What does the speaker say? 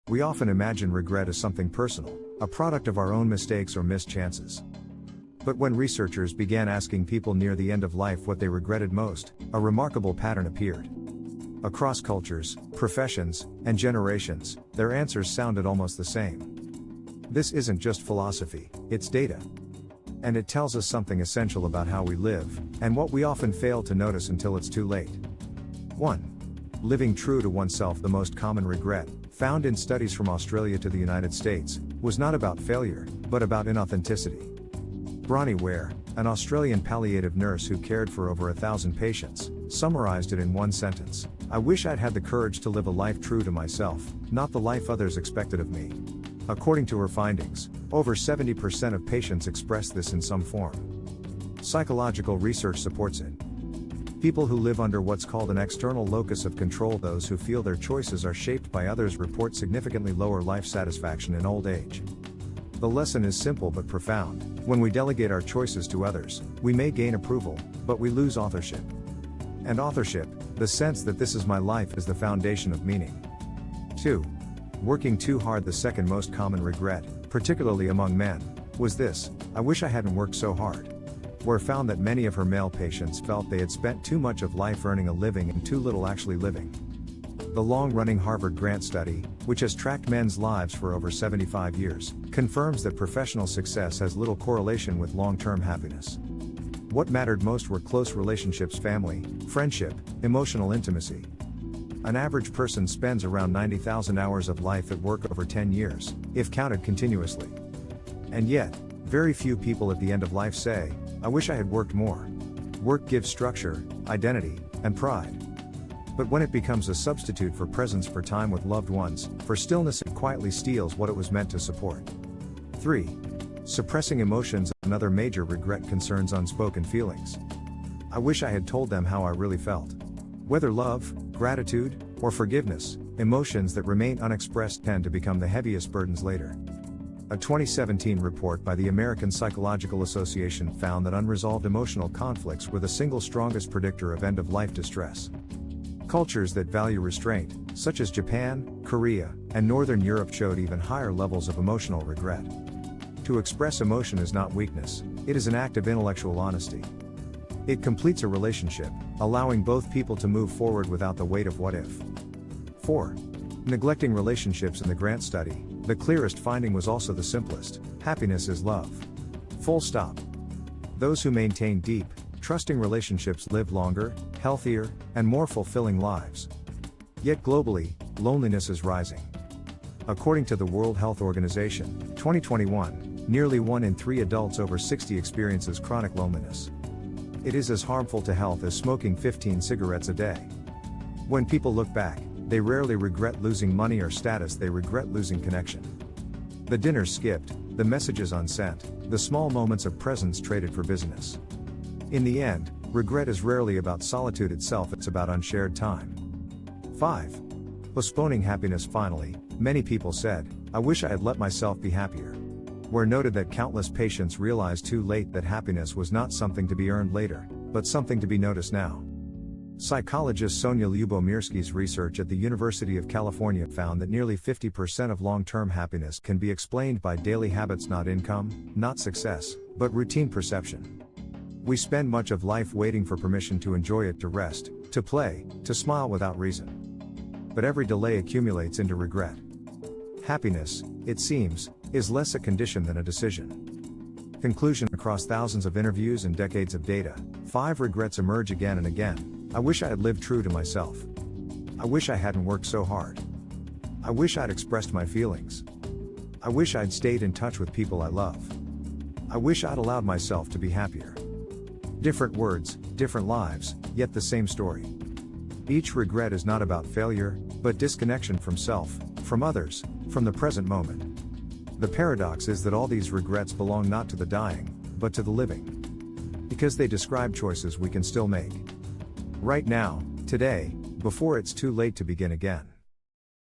We often imagine regret as something personal, a product of our own mistakes or missed chances. But when researchers began asking people near the end of life what they regretted most, a remarkable pattern appeared. Across cultures, professions, and generations, their answers sounded almost the same. This isn't just philosophy, it's data. And it tells us something essential about how we live, and what we often fail to notice until it's too late. 1. Living true to oneself. The most common regret, found in studies from Australia to the United States, was not about failure, but about inauthenticity. Bronnie Ware, an Australian palliative nurse who cared for over 1,000 patients, summarized it in one sentence: "I wish I'd had the courage to live a life true to myself, not the life others expected of me." According to her findings, over 70% of patients expressed this in some form. Psychological research supports it. People who live under what's called an external locus of control, those who feel their choices are shaped by others, report significantly lower life satisfaction in old age. The lesson is simple but profound: when we delegate our choices to others, we may gain approval, but we lose authorship. And authorship, the sense that this is my life, is the foundation of meaning. 2. Working too hard. The second most common regret, particularly among men, was this: "I wish I hadn't worked so hard." Ware found that many of her male patients felt they had spent too much of life earning a living and too little actually living. The long-running Harvard Grant study, which has tracked men's lives for over 75 years, confirms that professional success has little correlation with long-term happiness. What mattered most were close relationships, family, friendship, emotional intimacy. An average person spends around 90,000 hours of life at work over 10 years, if counted continuously. And yet, very few people at the end of life say, "I wish I had worked more." Work gives structure, identity, and pride. But when it becomes a substitute for presence, for time with loved ones, for stillness, it quietly steals what it was meant to support. 3. Suppressing emotions. Another major regret concerns unspoken feelings. I wish I had told them how I really felt. Whether love, gratitude, or forgiveness, emotions that remain unexpressed tend to become the heaviest burdens later. A 2017 report by the American Psychological Association found that unresolved emotional conflicts were the single strongest predictor of end-of-life distress. Cultures that value restraint, such as Japan, Korea, and Northern Europe, showed even higher levels of emotional regret. To express emotion is not weakness, it is an act of intellectual honesty. It completes a relationship, allowing both people to move forward without the weight of what if. 4. Neglecting relationships. In the Grant study, the clearest finding was also the simplest: happiness is love. Full stop. Those who maintain deep, trusting relationships live longer, healthier, and more fulfilling lives. Yet globally, loneliness is rising. According to the World Health Organization, 2021, nearly 1 in 3 adults over 60 experiences chronic loneliness. It is as harmful to health as smoking 15 cigarettes a day. When people look back, they rarely regret losing money or status, they regret losing connection. The dinners skipped, the messages unsent, the small moments of presence traded for business. In the end, regret is rarely about solitude itself, it's about unshared time. 5. Postponing happiness. Finally, many people said, "I wish I had let myself be happier." Ware noted that countless patients realized too late that happiness was not something to be earned later, but something to be noticed now. Psychologist Sonia Lyubomirsky's research at the University of California found that nearly 50% of long-term happiness can be explained by daily habits, not income, not success, but routine perception. We spend much of life waiting for permission to enjoy it, to rest, to play, to smile without reason. But every delay accumulates into regret. Happiness, it seems, is less a condition than a decision. Conclusion: across thousands of interviews and decades of data, 5 regrets emerge again and again. I wish I had lived true to myself. I wish I hadn't worked so hard. I wish I'd expressed my feelings. I wish I'd stayed in touch with people I love. I wish I'd allowed myself to be happier. Different words, different lives, yet the same story. Each regret is not about failure, but disconnection from self, from others, from the present moment. The paradox is that all these regrets belong not to the dying, but to the living. Because they describe choices we can still make. Right now, today, before it's too late to begin again.